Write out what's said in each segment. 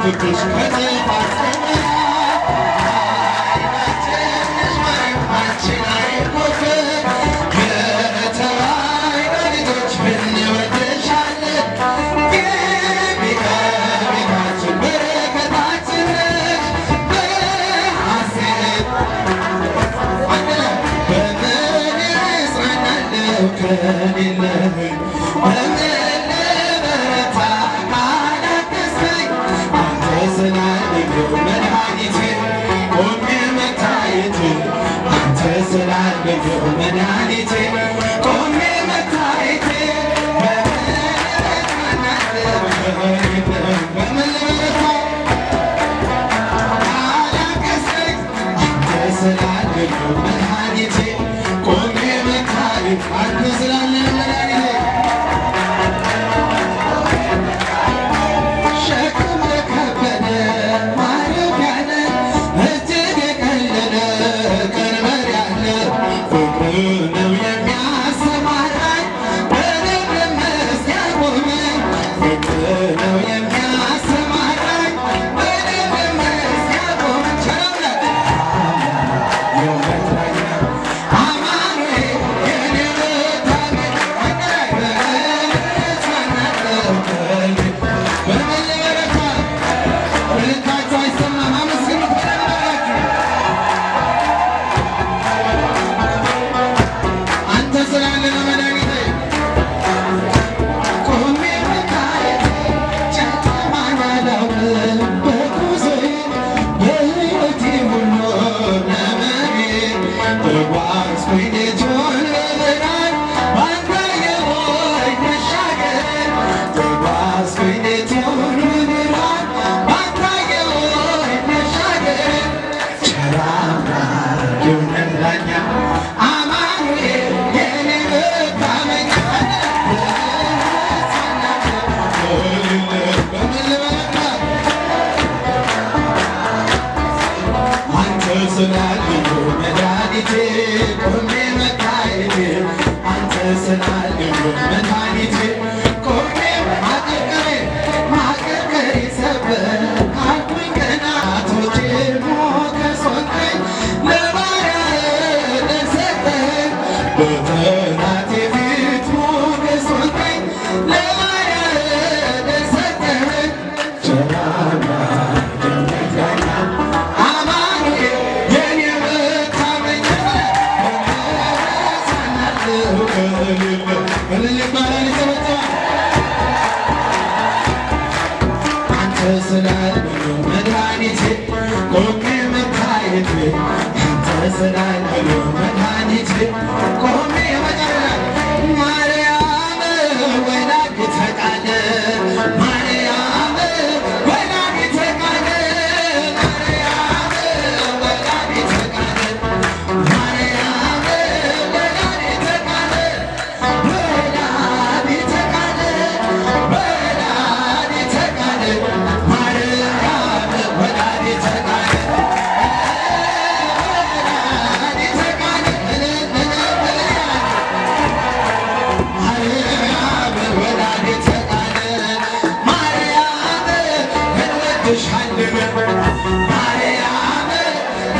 ፍቅርሽ ከተፋጸመ አይናችንሽ ማየት አንቺን አይቆፍር የተባይነ ልጆች ብንወድሻለን ቤታችን በረከታችን ነሽ በሐሴት በምን እጽናናለሁ ከሌለህ መድኃኒቴ ቆሜ መታየቴ በምን ልበረታ አላቀሰኝ አንተ ስላለህ መድኃኒቴ ቆሜ መታየት አንተ ስላለህ መድኃኒቴ ሸክም ለከበደ ማረፊያ ነህ እጅግ የቀለለ ቀንበር ያለ ፍቅር ነው የሚያሰማራኝ በልብ መስክ ያቆመኝ ፍቅር ነው የሚያሰማራኝ በልብ መስክ ያቆመኝ ቸረውለት የመትረኛ አማኑኤል የኔ መታመኛ በመልሳናለው በምን ልበረታ ምልካቸው አይሰማም አመስግኑት በደንበራችሁ አንተ ስላለ ነው መድኃኒቴ ቆሜ መታየቴ ጨለማን አላውቅም በጉዞዬ በሕይወቴ ሁሉ ዘመኔ ተጓዝኩኝ ሌቱን በብርሃን ባንተ የሆይ መሻገር ተጓዝኩኝ ሌቱን በብርሃን ባንተ የሆይ መሻገር ቸር አምላክ ይሁን ዳኛ አማኑኤል የኔ መታመኛ በምን ልበረታ አንተ ስላለህ መድኃኒቴ ቆሜ መታየቴ አንተ ስላለህ መድኃኒቴ ቆሜ ማቀርቀሬ ሰበር ካልኩኝ ቀናቶቼ ሞገስ ሆንከኝ ለባሪያህ ለሰጠኸኝ በጠላቴ ፊት ሞገስ ሆንከኝ ለባሪያህ ለሰጠኸኝ ቸር አምላክ የምትረዳ አማኑኤል የኔ መታመኛ እረሳናለሁ ከሌለህ እልል ይባላል ይጨበጨባል አንተ ስላለህ መድኃኒቴ ቆሜ መታየቴ አንተ ስላለህ መድኃኒቴ ቆሜ መጨረሻ ማርያም ወላዲተ ቃል ማርያም ወላዲተ ቃል ማርያም ወላዲተ ቃል ማርያም ወላዲተ ቃል ወላዲተ ቃል ወላዲተ ቃል ማርያም ወላዲተ ቃል ወላዲተ ቃል ማርያም ወላዲተ ቃል ማርያም እንወድሻለን ማርያም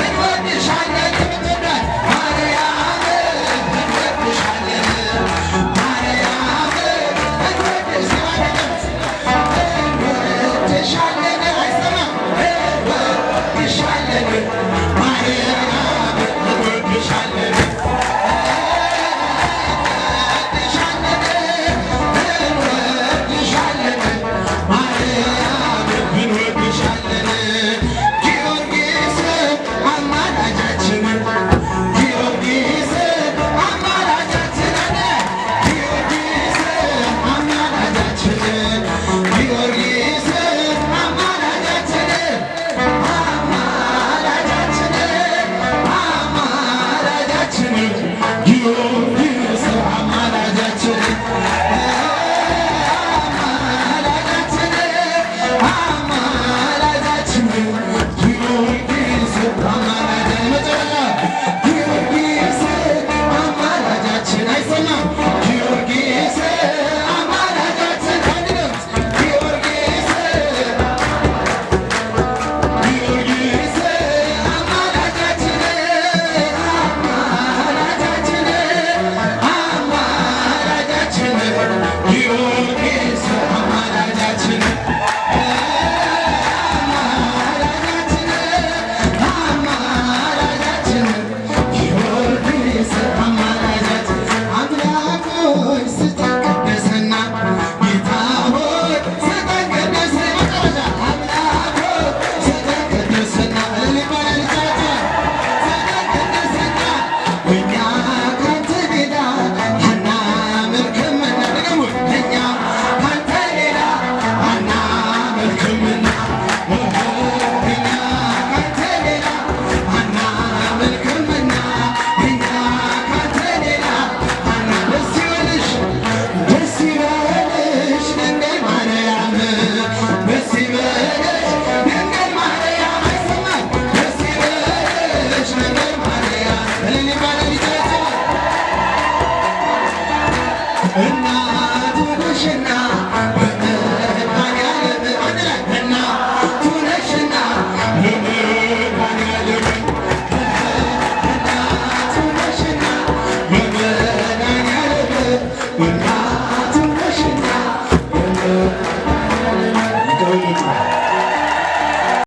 እንወድሻለን የምትወዳት ማርያም እንወድሻለን ማርያም እንወድሻለን አይሰማም እንወድሻለን ማርያም እንወድሻለን እንወድሻለን ማርያም እንወድሻለን እናቱ ነሽና